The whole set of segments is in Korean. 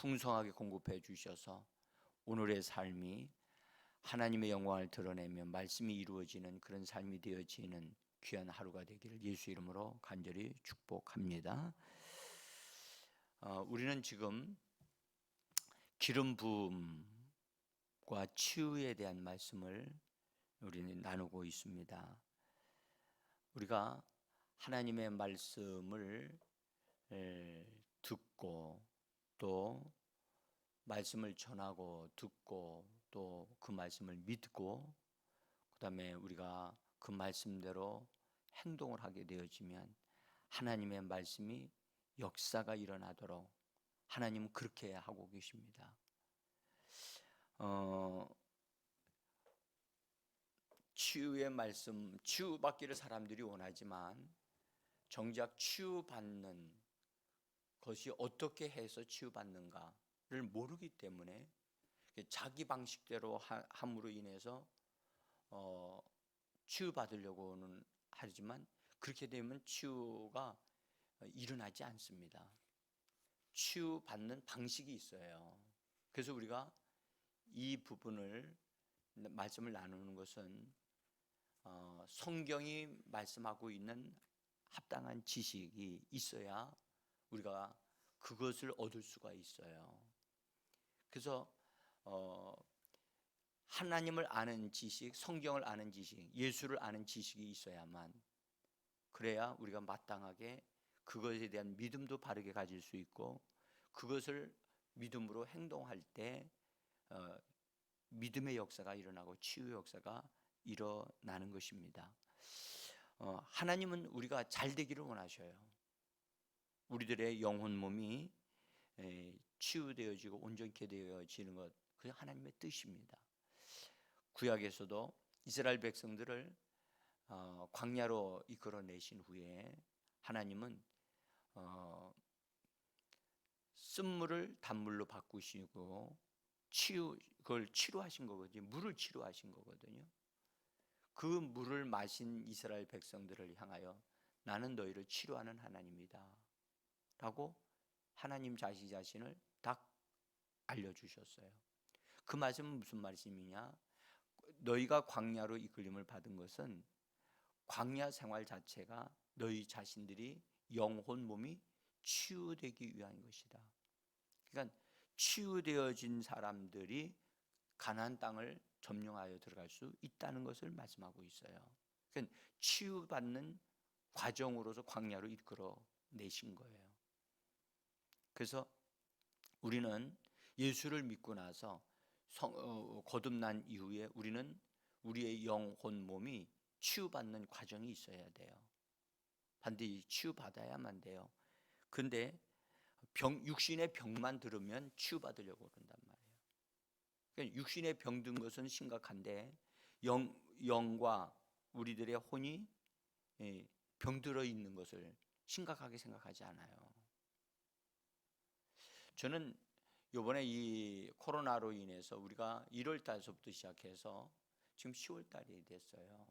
풍성하게 공급해 주셔서 오늘의 삶이 하나님의 영광을 드러내며 말씀이 이루어지는 그런 삶이 되어지는 귀한 하루가 되기를 예수 이름으로 간절히 축복합니다. 우리는 지금 기름 부음과 치유에 대한 말씀을 우리는 나누고 있습니다. 우리가 하나님의 말씀을 듣고 또 말씀을 전하고 듣고 또 그 말씀을 믿고 그다음에 우리가 그 말씀대로 행동을 하게 되어지면 하나님의 말씀이 역사가 일어나도록 하나님은 그렇게 하고 계십니다. 치유의 말씀, 치유받기를 사람들이 원하지만 정작 치유받는 것이 어떻게 해서 치유받는가를 모르기 때문에 자기 방식대로 함으로 인해서 치유받으려고는 하지만 그렇게 되면 치유가 일어나지 않습니다. 치유받는 방식이 있어요. 그래서 우리가 이 부분을 말씀을 나누는 것은 성경이 말씀하고 있는 합당한 지식이 있어야 우리가 그것을 얻을 수가 있어요. 그래서 하나님을 아는 지식, 성경을 아는 지식, 예수를 아는 지식이 있어야만 그래야 우리가 마땅하게 그것에 대한 믿음도 바르게 가질 수 있고 그것을 믿음으로 행동할 때 믿음의 역사가 일어나고 치유의 역사가 일어나는 것입니다. 하나님은 우리가 잘 되기를 원하셔요. 우리들의 영혼 몸이 치유되어지고 온전케 되어지는 것, 그게 하나님의 뜻입니다. 구약에서도 이스라엘 백성들을 광야로 이끌어내신 후에 하나님은 쓴물을 단물로 바꾸시고 그걸 치료하신 거거든요. 물을 치료하신 거거든요. 그 물을 마신 이스라엘 백성들을 향하여 나는 너희를 치료하는 하나님이다 라고 하나님 자신을 딱 알려주셨어요. 그 말씀은 무슨 말씀이냐? 너희가 광야로 이끌림을 받은 것은 광야 생활 자체가 너희 자신들이 영혼 몸이 치유되기 위한 것이다. 그러니까 치유되어진 사람들이 가나안 땅을 점령하여 들어갈 수 있다는 것을 말씀하고 있어요. 그러니까 치유받는 과정으로서 광야로 이끌어 내신 거예요. 그래서 우리는 예수를 믿고 나서 거듭난 이후에 우리는 우리의 영혼 몸이 치유받는 과정이 있어야 돼요. 반드시 치유받아야만 돼요. 근데 육신의 병만 들으면 치유받으려고 그런단 말이에요. 그러니까 육신의 병 든 것은 심각한데 영과 우리들의 혼이 병들어 있는 것을 심각하게 생각하지 않아요. 저는 이번에 이 코로나로 인해서 우리가 1월 달서부터 시작해서 지금 10월 달이 됐어요.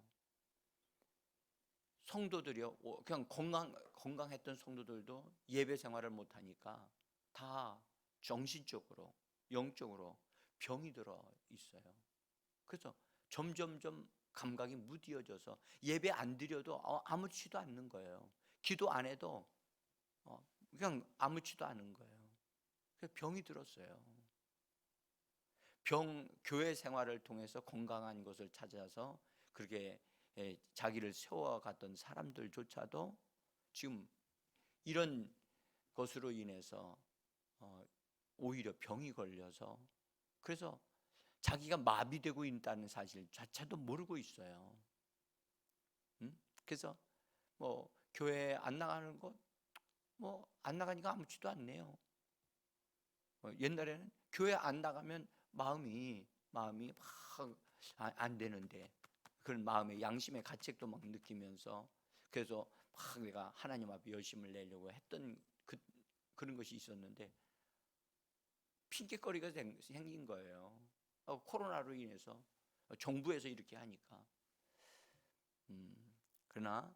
성도들이요, 그냥 건강했던 성도들도 예배 생활을 못 하니까 다 정신적으로, 영적으로 병이 들어 있어요. 그래서 점점점 감각이 무뎌져서 예배 안 드려도 아무렇지도 않는 거예요. 기도 안 해도 그냥 아무렇지도 않은 거예요. 그래서 병이 들었어요. 교회 생활을 통해서 건강한 것을 찾아서 그렇게 자기를 세워갔던 사람들조차도 지금 이런 것으로 인해서 오히려 병이 걸려서 그래서 자기가 마비되고 있다는 사실조차도 모르고 있어요. 그래서 뭐 교회 안 나가는 것 뭐 안 나가니까 아무렇지도 않네요. 옛날에는 교회 안 나가면 마음이 막 안 되는데 그런 마음의 양심의 가책도 막 느끼면서 그래서 막 내가 하나님 앞에 열심을 내려고 했던 그런 것이 있었는데 핑계거리가 생긴 거예요. 코로나로 인해서 정부에서 이렇게 하니까. 그러나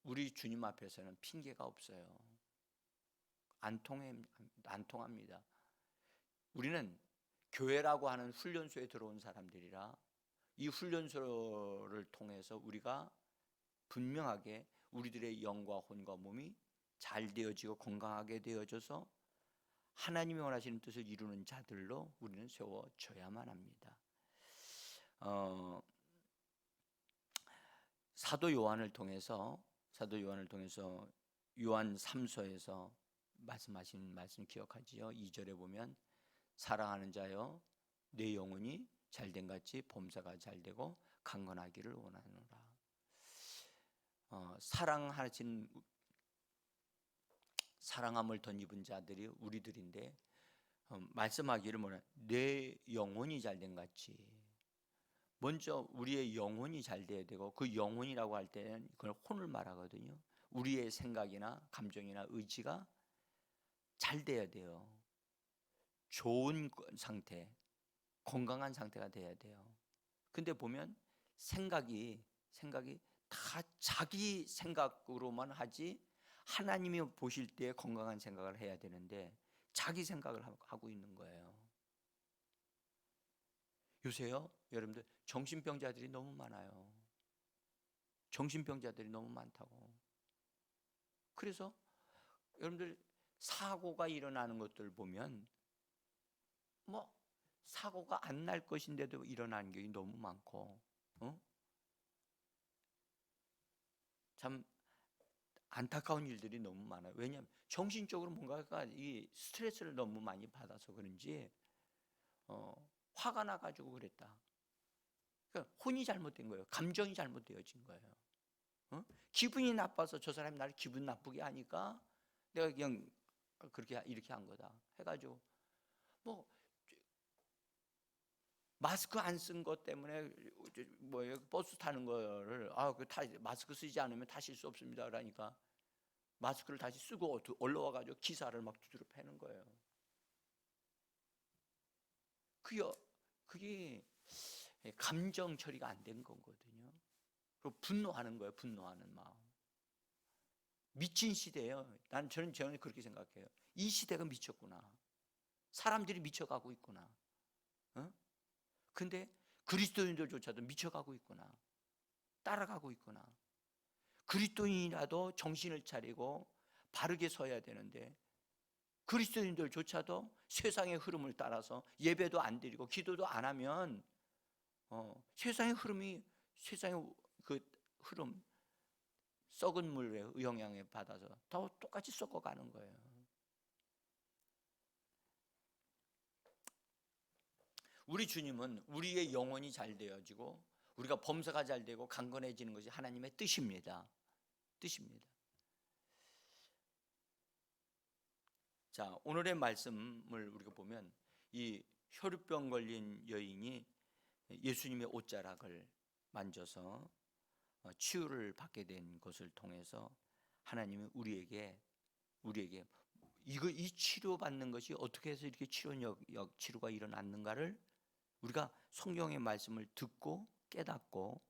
우리 주님 앞에서는 핑계가 없어요. 안 통합니다. 우리는 교회라고 하는 훈련소에 들어온 사람들이라 이 훈련소를 통해서 우리가 분명하게 우리들의 영과 혼과 몸이 잘 되어지고 건강하게 되어져서 하나님이 원하시는 뜻을 이루는 자들로 우리는 세워져야만 합니다. 사도 요한을 통해서 요한 3서에서 말씀하신 말씀 기억하지요? 2절에 보면 사랑하는 자여 내 영혼이 잘된 같이 범사가 잘되고 강건하기를 원하노라. 사랑함을 덧입은 자들이 우리들인데 말씀하기를 뭐냐? 내 영혼이 잘된 같이. 먼저 우리의 영혼이 잘 돼야 되고, 그 영혼이라고 할 때는 그걸 혼을 말하거든요. 우리의 생각이나 감정이나 의지가 잘 돼야 돼요. 좋은 상태, 건강한 상태가 돼야 돼요. 근데 보면 생각이 다 자기 생각으로만 하지, 하나님이 보실 때 건강한 생각을 해야 되는데 자기 생각을 하고 있는 거예요. 요새요, 여러분들 정신병자들이 너무 많아요. 정신병자들이 너무 많다고. 그래서 여러분들 사고가 일어나는 것들 보면 뭐 사고가 안 날 것인데도 일어나는 게 너무 많고, 참 안타까운 일들이 너무 많아요. 왜냐하면 정신적으로 뭔가가 이 스트레스를 너무 많이 받아서 그런지 화가 나가지고 그랬다. 그러니까 혼이 잘못된 거예요. 감정이 잘못되어진 거예요. 기분이 나빠서 저 사람이 나를 기분 나쁘게 하니까 내가 그냥 그렇게 이렇게 한 거다 해가지고 뭐 마스크 안 쓴 것 때문에 뭐예요, 버스 타는 거를 마스크 쓰지 않으면 타실 수 없습니다. 그러니까 마스크를 다시 쓰고 올라와가지고 기사를 막 두드려 패는 거예요. 그게 감정 처리가 안 된 거거든요. 그리고 분노하는 거예요. 분노하는 마음. 미친 시대예요. 저는 그렇게 생각해요. 이 시대가 미쳤구나. 사람들이 미쳐가고 있구나. 근데 그리스도인들조차도 미쳐가고 있구나. 따라가고 있구나. 그리스도인이라도 정신을 차리고 바르게 서야 되는데 그리스도인들조차도 세상의 흐름을 따라서 예배도 안 드리고 기도도 안 하면 세상의 그 흐름, 썩은 물의 영향에 받아서 더 똑같이 썩어가는 거예요. 우리 주님은 우리의 영혼이 잘 되어지고 우리가 범사가 잘 되고 강건해지는 것이 하나님의 뜻입니다. 자, 오늘의 말씀을 우리가 보면 이 혈루병 걸린 여인이 예수님의 옷자락을 만져서 치유를 받게 된 것을 통해서 하나님은 우리에게 이 치료받는 것이 어떻게 해서 이렇게 치료가 일어났는가를 우리가 성경의 말씀을 듣고 깨닫고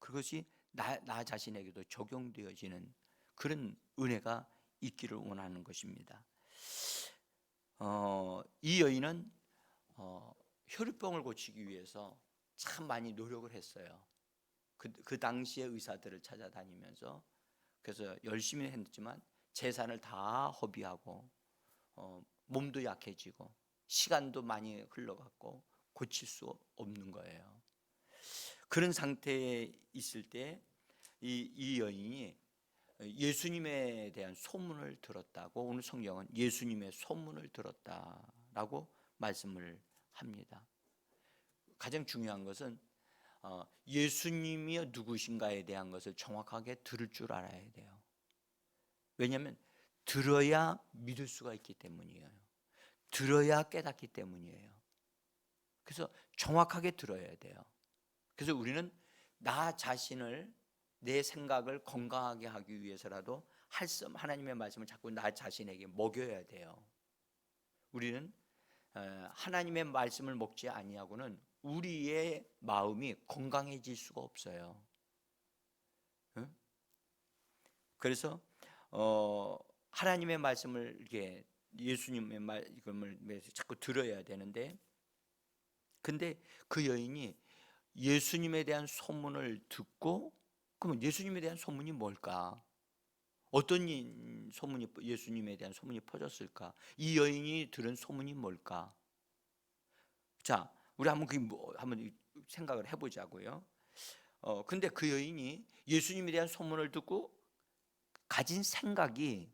그것이 나 자신에게도 적용되어지는 그런 은혜가 있기를 원하는 것입니다. 이 여인은 혈루병을 고치기 위해서 참 많이 노력을 했어요. 그 당시의 의사들을 찾아다니면서 그래서 열심히 했지만 재산을 다 허비하고 몸도 약해지고 시간도 많이 흘러갔고 고칠 수 없는 거예요. 그런 상태에 있을 때 이 여인이 예수님에 대한 소문을 들었다고 오늘 성경은 예수님의 소문을 들었다라고 말씀을 합니다. 가장 중요한 것은 예수님이 누구신가에 대한 것을 정확하게 들을 줄 알아야 돼요. 왜냐하면 들어야 믿을 수가 있기 때문이에요. 들어야 깨닫기 때문이에요. 그래서 정확하게 들어야 돼요. 그래서 우리는 나 자신을 내 생각을 건강하게 하기 위해서라도 하나님의 말씀을 자꾸 나 자신에게 먹여야 돼요. 우리는 하나님의 말씀을 먹지 아니하고는 우리의 마음이 건강해질 수가 없어요. 그래서 하나님의 말씀을 이렇게 예수님의 말씀을 자꾸 들어야 되는데, 근데 그 여인이 예수님에 대한 소문을 듣고, 그러면 예수님에 대한 소문이 뭘까? 어떤 소문이, 예수님에 대한 소문이 퍼졌을까? 이 여인이 들은 소문이 뭘까? 자, 우리 한번 생각을 해보자고요. 근데 그 여인이 예수님에 대한 소문을 듣고 가진 생각이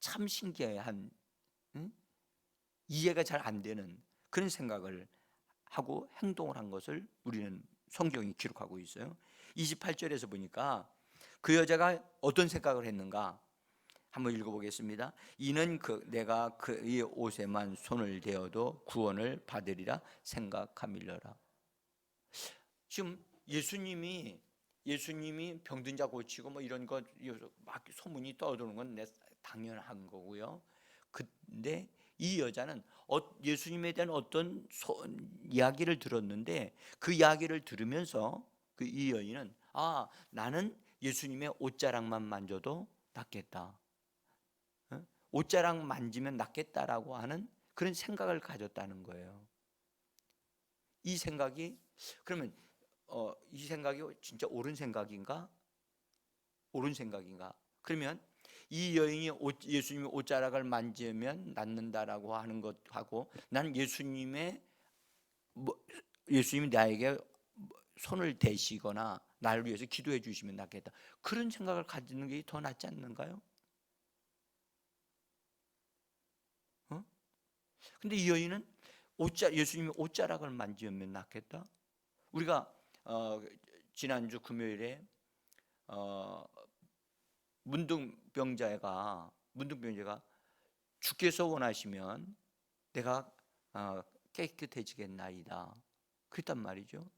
참 신기한, 응? 이해가 잘 안 되는 그런 생각을 하고 행동을 한 것을 우리는 성경이 기록하고 있어요. 28절에서 보니까 그 여자가 어떤 생각을 했는가? 한번 읽어보겠습니다. 이는 내가 그의 옷에만 손을 대어도 구원을 받으리라 생각함이러라. 지금 예수님이 병든 자 고치고 뭐 이런 거 막 소문이 떠도는 건 당연한 거고요. 근데 이 여자는 예수님에 대한 어떤 이야기를 들었는데, 그 이야기를 들으면서 이 여인은 나는 예수님의 옷자락만 만져도 낫겠다, 옷자락 만지면 낫겠다라고 하는 그런 생각을 가졌다는 거예요. 이 생각이 그러면 이 생각이 진짜 옳은 생각인가? 옳은 생각인가? 그러면 이 여인이 예수님의 옷자락을 만지면 낫는다라고 하는 것하고, 나는 예수님이 나에게 손을 대시거나 나를 위해서 기도해 주시면 낫겠다, 그런 생각을 가지는 게 더 낫지 않는가요? 근데 이 여인은 예수님의 옷자락을 만지면 낫겠다. 우리가 지난주 금요일에 문둥병자가 주께서 원하시면 내가 깨끗해지겠나이다, 그랬단 말이죠.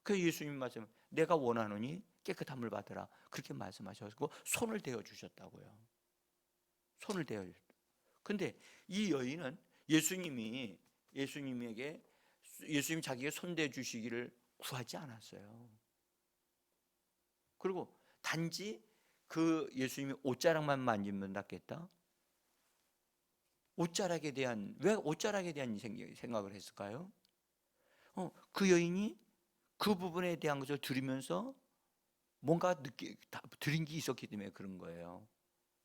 그 예수님 말씀, 내가 원하노니 깨끗함을 받으라, 그렇게 말씀하셨고 손을 대어 주셨다고요. 손을 대어 주셨다. 근데 이 여인은 예수님이 자기에게 손대 주시기를 구하지 않았어요. 그리고 단지 그 예수님이 옷자락만 만지면 낫겠다. 왜 옷자락에 대한 생각을 했을까요? 그 여인이 그 부분에 대한 것을 들으면서 뭔가 들은 게 있었기 때문에 그런 거예요.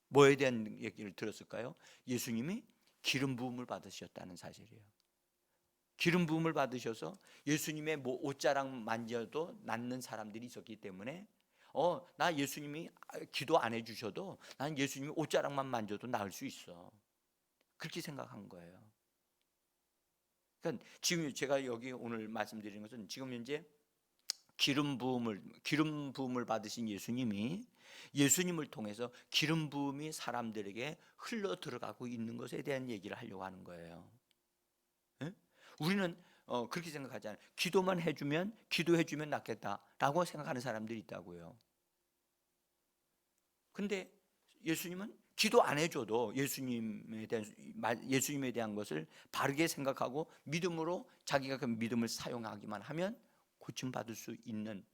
뭐에 대한 얘기를 들었을까요? 예수님이 기름 부음을 받으셨다는 사실이에요. 기름 부음을 받으셔서 예수님의 옷자락 만져도 낫는 사람들이 있었기 때문에 나 예수님이 기도 안 해주셔도 난 예수님이 옷자락만 만져도 나을 수 있어, 그렇게 생각한 거예요. 그러니까 지금 제가 여기 오늘 말씀드리는 것은, 지금 현재 기름 부음을 받으신 예수님을 통해서 기름 부음이 사람들에게 흘러 들어가고 있는 것에 대한 얘기를 하려고 하는 거예요. 예? 우리는 그렇게 생각하잖아요. 기도해 주면 낫겠다라고 생각하는 사람들이 있다고요. 근데 예수님은 기도 안 해줘도 예수님에 대한 것을 바르게 생각하고 믿음으로 자기가 그 믿음을 사용하기만 하면 고침받을 수 있는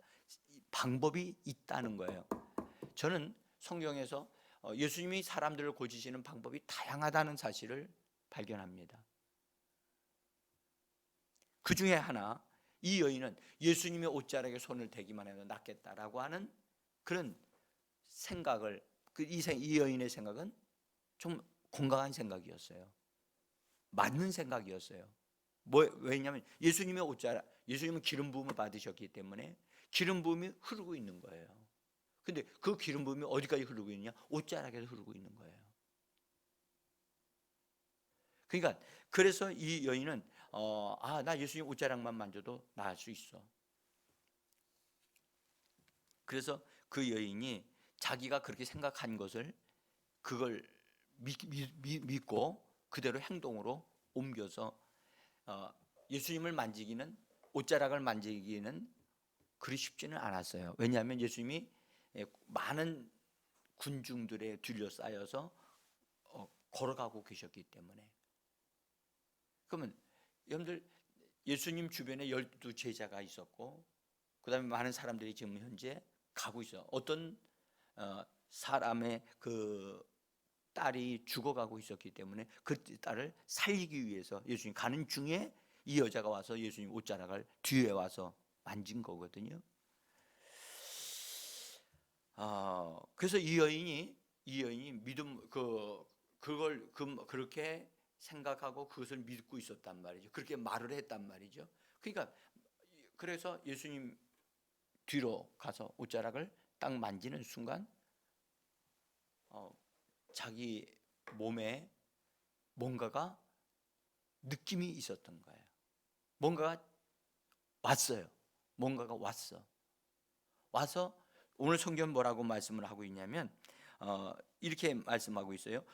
방법이 있다는 거예요. 저는 성경에서 예수님이 사람들을 고치시는 방법이 다양하다는 사실을 발견합니다. 그 중에 하나, 이 여인은 예수님의 옷자락에 손을 대기만 해도 낫겠다라고 하는 그런 생각을, 이 여인의 생각은 좀 건강한 생각이었어요. 맞는 생각이었어요. 왜냐하면 예수님은 기름 부음을 받으셨기 때문에 기름 부음이 흐르고 있는 거예요. 근데 그 기름 부음이 어디까지 흐르고 있느냐? 옷자락에서 흐르고 있는 거예요. 그러니까 그래서 이 여인은 나 예수님 옷자락만 만져도 나을 수 있어. 그래서 그 여인이 자기가 그렇게 생각한 것을 그걸 믿고 그대로 행동으로 옮겨서 예수님을 옷자락을 만지기는 그리 쉽지는 않았어요. 왜냐하면 예수님이 많은 군중들에 둘러싸여서 걸어가고 계셨기 때문에. 그러면 여러분들, 예수님 주변에 12 제자가 있었고, 그 다음에 많은 사람들이 지금 현재 가고 있어요. 어떤 사람의 그 딸이 죽어가고 있었기 때문에 그 딸을 살리기 위해서 예수님 가는 중에 이 여자가 와서 예수님 옷자락을 뒤에 와서 만진 거거든요. 그래서 이 여인이 믿음 그걸 그렇게 생각하고 그것을 믿고 있었단 말이죠. 그렇게 말을 했단 말이죠. 그러니까 그래서 예수님 뒤로 가서 옷자락을 딱 만지는 순간 자기 몸에 뭔가가 느낌이 있었던 거예요. 뭔가가 왔어요. 뭔가가 와서 오늘 성경 뭐라고 말씀을 하고 있냐면 이렇게 말씀하고 있어요.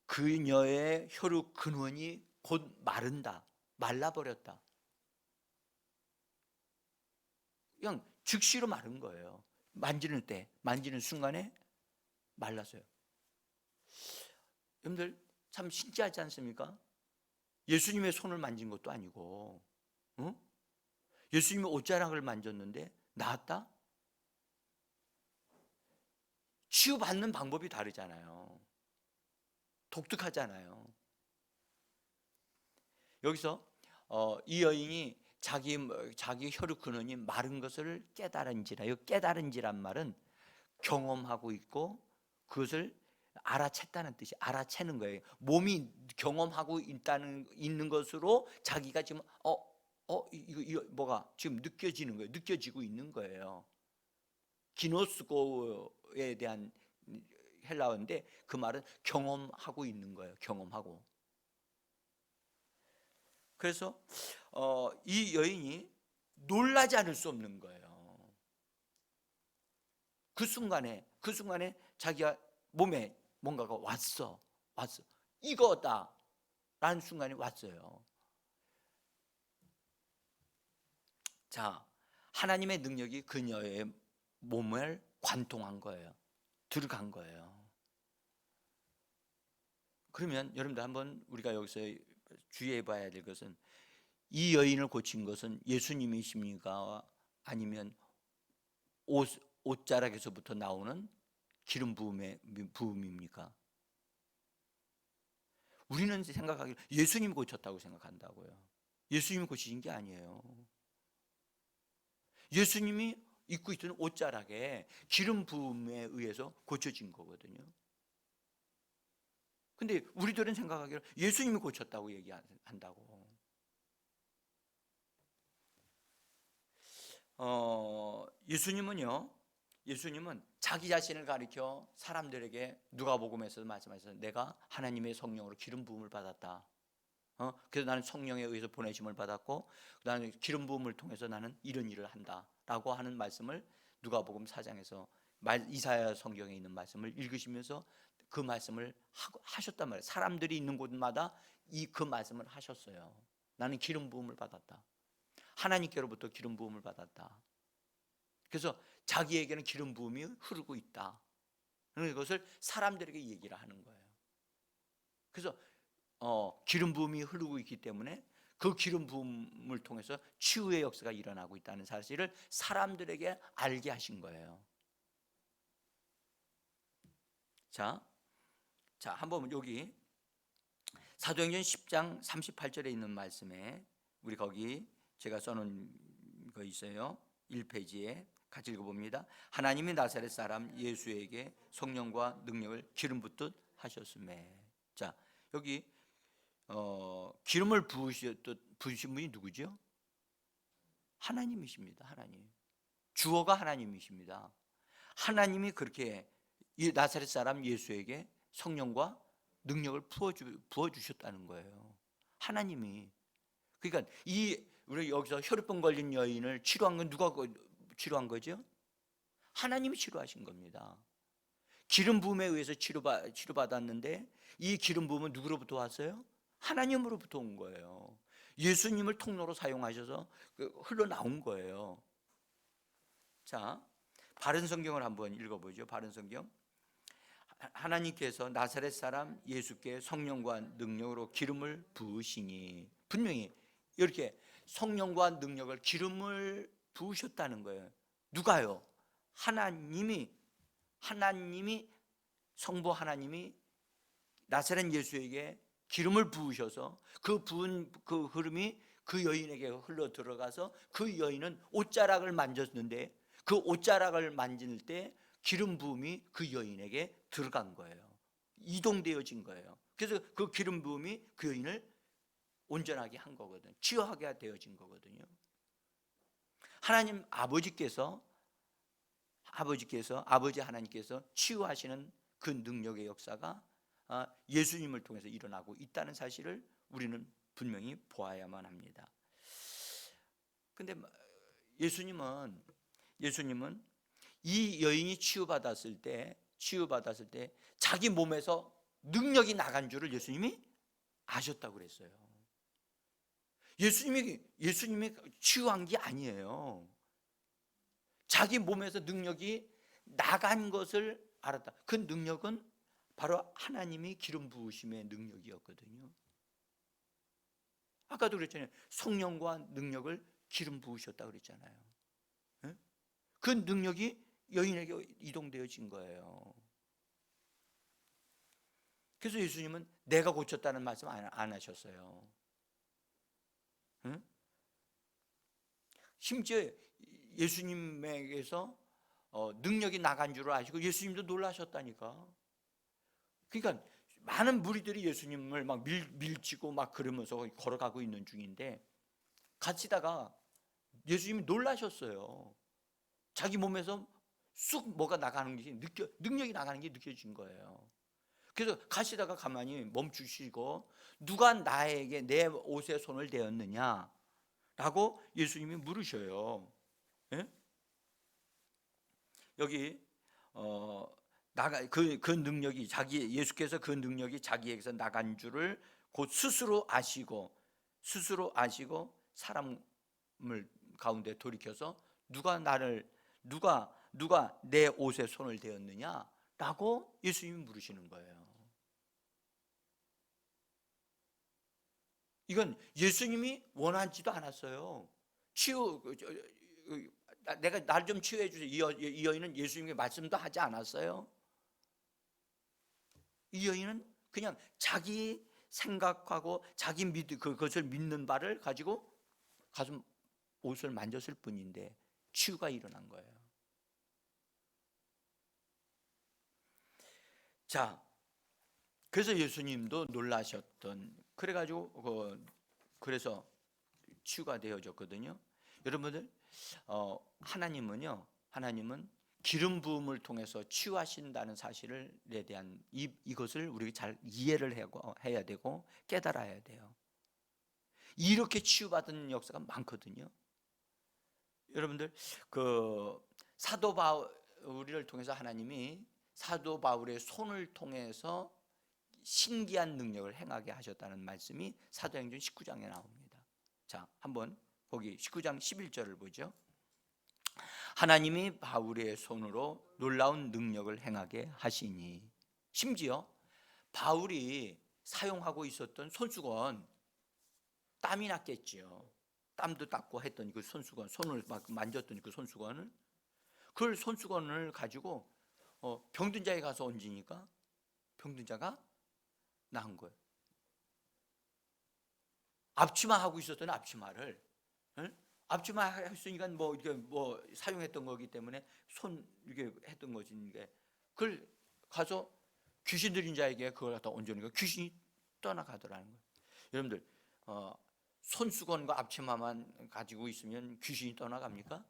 그녀의 혈육 근원이 곧 마른다. 말라버렸다. 그냥 즉시로 마른 거예요. 만지는 순간에 말랐어요. 여러분들 참 신기하지 않습니까? 예수님의 손을 만진 것도 아니고 예수님의 옷자락을 만졌는데 나았다? 치유받는 방법이 다르잖아요. 독특하잖아요. 여기서 이 여인이 자기 혈육 근원이 마른 것을 깨달은지라. 이 깨달은지란 말은 경험하고 있고 그것을 알아챘다는 뜻이, 알아채는 거예요. 몸이 경험하고 있는 것으로 자기가 지금 이거 뭐가 지금 느껴지는 거예요. 느껴지고 있는 거예요. 기노스코에 대한 헬라어인데 그 말은 경험하고 있는 거예요. 경험하고. 그래서 이 여인이 놀라지 않을 수 없는 거예요. 그 순간에 자기가 몸에 뭔가가 왔어. 이거다 라는 순간이 왔어요. 자, 하나님의 능력이 그녀의 몸을 관통한 거예요. 들어간 거예요. 그러면 여러분들 한번 우리가 여기서 주의해 봐야 될 것은 이 여인을 고친 것은 예수님이십니까? 아니면 옷자락에서부터 나오는 기름 부음입니까? 우리는 생각하기로 예수님이 고쳤다고 생각한다고요. 예수님이 고치신 게 아니에요. 예수님이 입고 있던 옷자락에 기름 부음에 의해서 고쳐진 거거든요. 근데 우리들은 생각하기로 예수님이 고쳤다고 얘기한다고. 예수님은 자기 자신을 가리켜 사람들에게 누가복음에서 말씀하셔서 내가 하나님의 성령으로 기름 부음을 받았다. 그래서 나는 성령에 의해서 보내심을 받았고 나는 기름 부음을 통해서 나는 이런 일을 한다라고 하는 말씀을 누가복음 4장에서 이사야 성경에 있는 말씀을 읽으시면서 그 말씀을 하셨단 말이에요. 사람들이 있는 곳마다 그 말씀을 하셨어요. 나는 기름 부음을 받았다. 하나님께로부터 기름 부음을 받았다. 그래서 자기에게는 기름 부음이 흐르고 있다. 그것을 사람들에게 얘기를 하는 거예요. 그래서 기름 부음이 흐르고 있기 때문에 그 기름 부음을 통해서 치유의 역사가 일어나고 있다는 사실을 사람들에게 알게 하신 거예요. 자, 한번 여기 사도행전 10장 38절에 있는 말씀에 우리 거기 제가 써놓은 거 있어요. 1페이지에 같이 읽어봅니다. 하나님이 나사렛 사람 예수에게 성령과 능력을 기름 붓듯 하셨음에. 자, 여기 기름을 부으신 분이 누구죠? 하나님이십니다. 하나님. 주어가 하나님이십니다. 하나님이 그렇게 이 나사렛 사람 예수에게 성령과 능력을 부어주셨다는 거예요. 하나님이. 그러니까 우리 여기서 혈우병 걸린 여인을 치료한 건 누가 치료한 거죠? 하나님이 치료하신 겁니다. 기름 부음에 의해서 치료받았는데 이 기름 부음은 누구로부터 왔어요? 하나님으로부터 온 거예요. 예수님을 통로로 사용하셔서 흘러나온 거예요. 자, 바른 성경을 한번 읽어보죠. 바른 성경. 하나님께서 나사렛 사람 예수께 성령과 능력으로 기름을 부으시니, 분명히 이렇게 성령과 능력을 기름을 부으셨다는 거예요. 누가요? 하나님이 성부 하나님이 나사렛 예수에게 기름을 부으셔서 그 부은 그 흐름이 그 여인에게 흘러 들어가서 그 여인은 옷자락을 만졌는데 그 옷자락을 만질 때 기름 부음이 그 여인에게 들어간 거예요. 이동되어진 거예요. 그래서 그 기름 부음이 그 여인을 온전하게 한 거거든요. 치유하게 되어진 거거든요. 하나님 아버지 하나님께서 치유하시는 그 능력의 역사가 예수님을 통해서 일어나고 있다는 사실을 우리는 분명히 보아야만 합니다. 근데 예수님은 이 여인이 치유받았을 때 자기 몸에서 능력이 나간 줄을 예수님이 아셨다고 그랬어요. 예수님이 치유한 게 아니에요. 자기 몸에서 능력이 나간 것을 알았다. 그 능력은 바로 하나님이 기름 부으심의 능력이었거든요. 아까도 그랬잖아요. 성령과 능력을 기름 부으셨다고 그랬잖아요. 그 능력이 여인에게 이동되어진 거예요. 그래서 예수님은 내가 고쳤다는 말씀 안 하셨어요. 심지어 예수님에게서 능력이 나간 줄 아시고 예수님도 놀라셨다니까. 그러니까 많은 무리들이 예수님을 막 밀치고 막 그러면서 걸어가고 있는 중인데 가시다가 예수님이 놀라셨어요. 자기 몸에서 쑥 뭐가 나가는 게 능력이 나가는 게 느껴진 거예요. 그래서 가시다가 가만히 멈추시고 누가 나에게 내 옷에 손을 대었느냐 라고 예수님이 물으셔요. 예? 여기 그 능력이 예수께서 그 능력이 자기에게서 나간 줄을 곧 스스로 아시고 사람을 가운데 돌이켜서 누가 내 옷에 손을 대었느냐라고 예수님이 물으시는 거예요. 이건 예수님이 원하지도 않았어요. 내가 날 좀 치유해 주세요. 이 여인은 예수님께 말씀도 하지 않았어요. 이 여인은 그냥 자기 생각하고 자기 그것을 믿는 바를 가지고 가서 옷을 만졌을 뿐인데 치유가 일어난 거예요. 자, 그래서 예수님도 놀라셨던 그래서 치유가 되어졌거든요. 여러분들 하나님은 기름 부음을 통해서 치유하신다는 사실에 대한 이것을 우리가 잘 이해를 해야 되고 깨달아야 돼요. 이렇게 치유받은 역사가 많거든요. 여러분들 사도 바울을 통해서 하나님이 사도 바울의 손을 통해서 신기한 능력을 행하게 하셨다는 말씀이 사도행전 19장에 나옵니다. 자, 한번 거기 19장 11절을 보죠. 하나님이 바울의 손으로 놀라운 능력을 행하게 하시니. 심지어 바울이 사용하고 있었던 손수건, 땀이 났겠지요. 땀도 닦고 했던 그 손수건, 손을 막 만졌던 그 손수건을, 그걸 손수건을 가지고 병든 자에 가서 얹으니까 병든 자가 나은 거예요. 앞치마 하고 있었던 앞치마를, 앞치마 했으니까 뭐 사용했던 거기 때문에 이렇게 했던 것인데, 그걸 가서 귀신 들린 자에게 그걸 갖다 얹으니까 귀신이 떠나가더라는 거예요. 여러분들 손수건과 앞치마만 가지고 있으면 귀신이 떠나갑니까?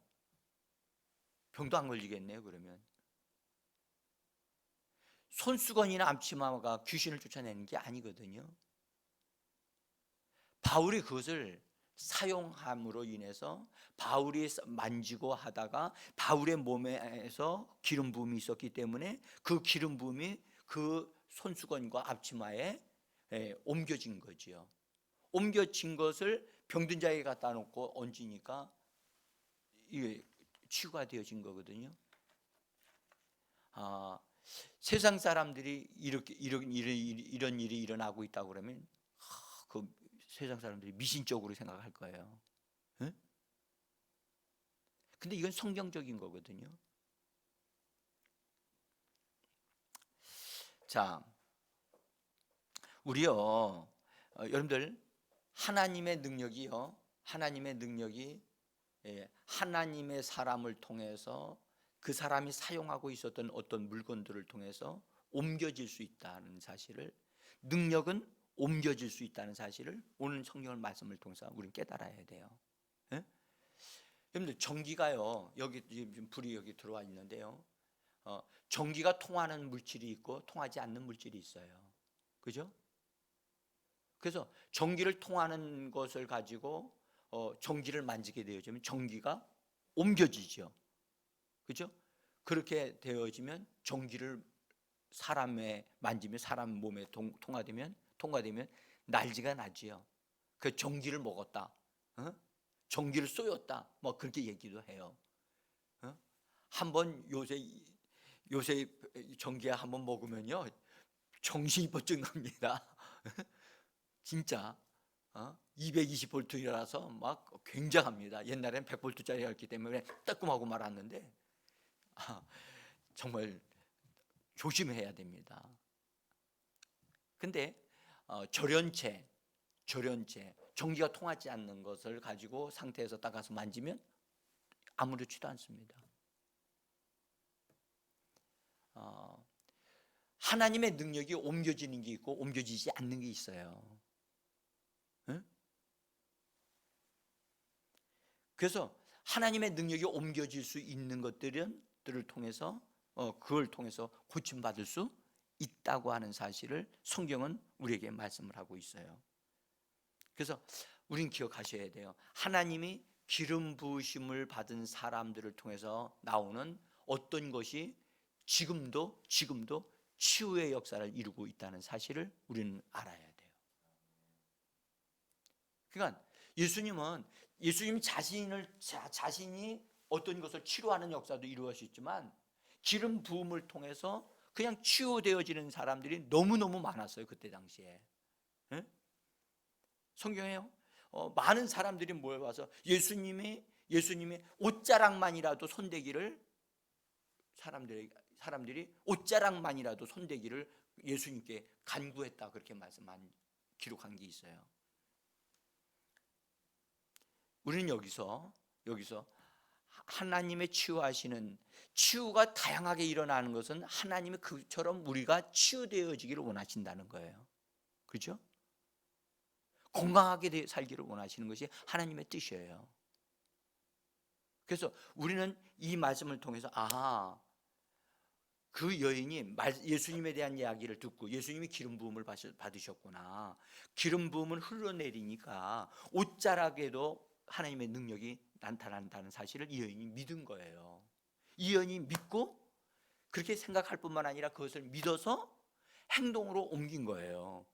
병도 안 걸리겠네요. 그러면 손수건이나 앞치마가 귀신을 쫓아내는 게 아니거든요. 바울이 그것을 사용함으로 인해서 바울이 만지고 하다가 바울의 몸에서 기름 부음이 있었기 때문에 그 기름 부음이 그 손수건과 앞치마에 옮겨진 거지요. 옮겨진 것을 병든 자에게 갖다 놓고 얹으니까 이게 치유가 되어진 거거든요. 세상 사람들이 이런 일이 일어나고 있다고 그러면 그 세상 사람들이 미신적으로 생각할 거예요. 응? 근데 이건 성경적인 거거든요. 자, 우리요, 여러분들 하나님의 능력이요, 하나님의 능력이 하나님의 사람을 통해서 그 사람이 사용하고 있었던 어떤 물건들을 통해서 옮겨질 수 있다는 사실을, 능력은 옮겨질 수 있다는 사실을 오늘 성경 말씀을 통해서 우리는 깨달아야 돼요. 예? 여러분들 전기가요, 여기 지금 불이 여기 들어와 있는데요, 전기가 통하는 물질이 있고 통하지 않는 물질이 있어요. 그죠? 그래서 전기를 통하는 것을 가지고 전기를 만지게 되어지면 전기가 옮겨지죠. 그죠? 그렇게 되어지면 전기를 사람에 만지면 사람 몸에 통과되면 날지가 나지요. 그 전기를 먹었다, 전기를 쏘였다, 뭐 그렇게 얘기도 해요. 한번 요새 전기 한번 먹으면요 정신이 번쩍 납니다. 진짜 220볼트라서 막 굉장합니다. 옛날엔 100볼트짜리였기 때문에 따끔하고 말았는데 정말 조심해야 됩니다. 근데 절연체 전기가 통하지 않는 것을 가지고 상태에서 따가서 만지면 아무렇지도 않습니다. 하나님의 능력이 옮겨지는 게 있고 옮겨지지 않는 게 있어요. 응? 그래서 하나님의 능력이 옮겨질 수 있는 것들을 통해서 그걸 통해서 고침받을 수 있다고 하는 사실을 성경은 우리에게 말씀을 하고 있어요. 그래서 우린 기억하셔야 돼요. 하나님이 기름 부으심을 받은 사람들을 통해서 나오는 어떤 것이 지금도 치유의 역사를 이루고 있다는 사실을 우리는 알아야 돼요. 그러니까 예수님 자신이 어떤 것을 치료하는 역사도 이루어졌지만 기름 부음을 통해서 그냥 치유되어지는 사람들이 너무너무 많았어요. 그때 당시에. 네? 성경에요, 많은 사람들이 모여와서 예수님이 옷자락만이라도 손대기를, 사람들이 옷자락만이라도 손대기를 예수님께 간구했다, 그렇게 기록한 게 있어요. 우리는 여기서 하나님의 치유가 다양하게 일어나는 것은 하나님이 그처럼 우리가 치유되어지기를 원하신다는 거예요. 그렇죠? 건강하게 살기를 원하시는 것이 하나님의 뜻이에요. 그래서 우리는 이 말씀을 통해서 그 여인이 예수님에 대한 이야기를 듣고 예수님이 기름 부음을 받으셨구나, 기름 부음은 흘러내리니까 옷자락에도 하나님의 능력이 나타난다는 사실을 이 여인이 믿은 거예요. 이 여인이 믿고 그렇게 생각할 뿐만 아니라 그것을 믿어서 행동으로 옮긴 거예요.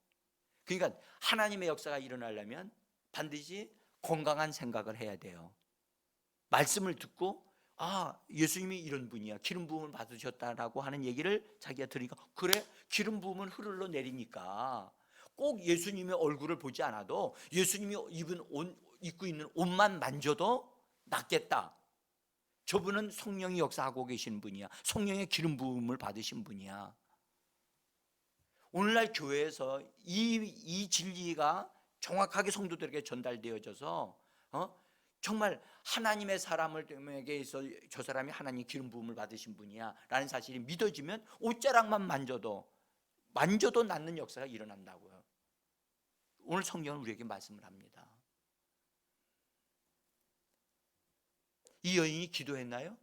그러니까 하나님의 역사가 일어나려면 반드시 건강한 생각을 해야 돼요. 말씀을 듣고 예수님이 이런 분이야, 기름 부음을 받으셨다라고 하는 얘기를 자기가 들으니까, 그래, 기름 부음은 흘러내리니까 꼭 예수님의 얼굴을 보지 않아도 예수님이 입고 있는 옷만 만져도 낫겠다. 저분은 성령이 역사하고 계신 분이야, 성령의 기름 부음을 받으신 분이야. 오늘날 교회에서 이 진리가 정확하게 성도들에게 전달되어져서 정말 하나님의 사람에게 있어 저 사람이 하나님 기름 부음을 받으신 분이야 라는 사실이 믿어지면 옷자락만 만져도 낫는 역사가 일어난다고요. 오늘 성경은 우리에게 말씀을 합니다. 이 여인이 기도했나요?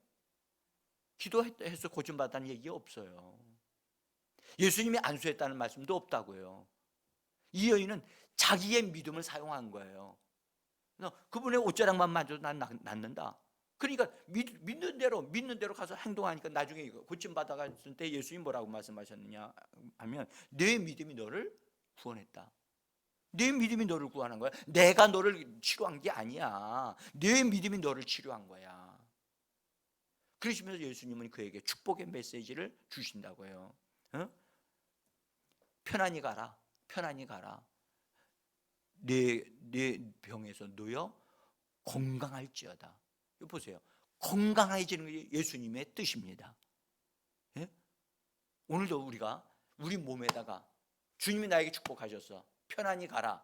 기도해서 고침받았다는 얘기가 없어요. 예수님이 안수했다는 말씀도 없다고요. 이 여인은 자기의 믿음을 사용한 거예요. 그분의 옷자락만 만져도 난 낫는다. 그러니까 믿는 대로 가서 행동하니까 나중에 고침받아갔을 때 예수님 뭐라고 말씀하셨느냐 하면, 내 믿음이 너를 구원했다. 내 믿음이 너를 구원한 거야. 내가 너를 치료한 게 아니야. 내 믿음이 너를 치료한 거야. 그러시면서 예수님은 그에게 축복의 메시지를 주신다고요. 편안히 가라. 내 병에서 놓여 건강할지어다. 이거 보세요. 건강해지는 게 예수님의 뜻입니다. 예? 오늘도 우리가 우리 몸에다가 주님이 나에게 축복하셨어. 편안히 가라.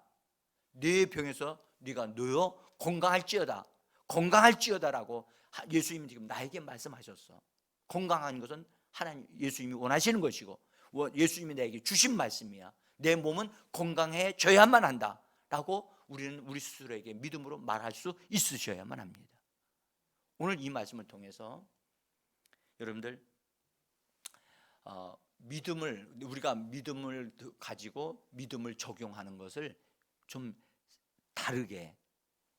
내 병에서 네가 너여 건강할지어다. 건강할지어다라고 예수님이 지금 나에게 말씀하셨어. 건강한 것은 하나님 예수님이 원하시는 것이고 예수님이 나에게 주신 말씀이야. 내 몸은 건강해져야만 한다라고 우리는 우리 스스로에게 믿음으로 말할 수 있으셔야만 합니다. 오늘 이 말씀을 통해서 여러분들 우리가 믿음을 가지고 믿음을 적용하는 것을 좀 다르게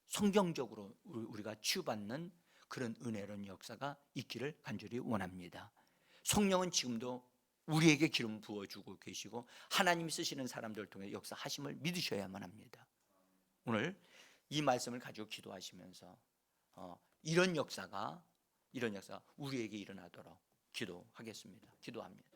성경적으로 우리가 치유받는 그런 은혜로운 역사가 있기를 간절히 원합니다. 성령은 지금도 우리에게 기름 부어주고 계시고 하나님이 쓰시는 사람들을 통해 역사하심을 믿으셔야만 합니다. 오늘 이 말씀을 가지고 기도하시면서 이런 역사가 우리에게 일어나도록 기도하겠습니다. 기도합니다.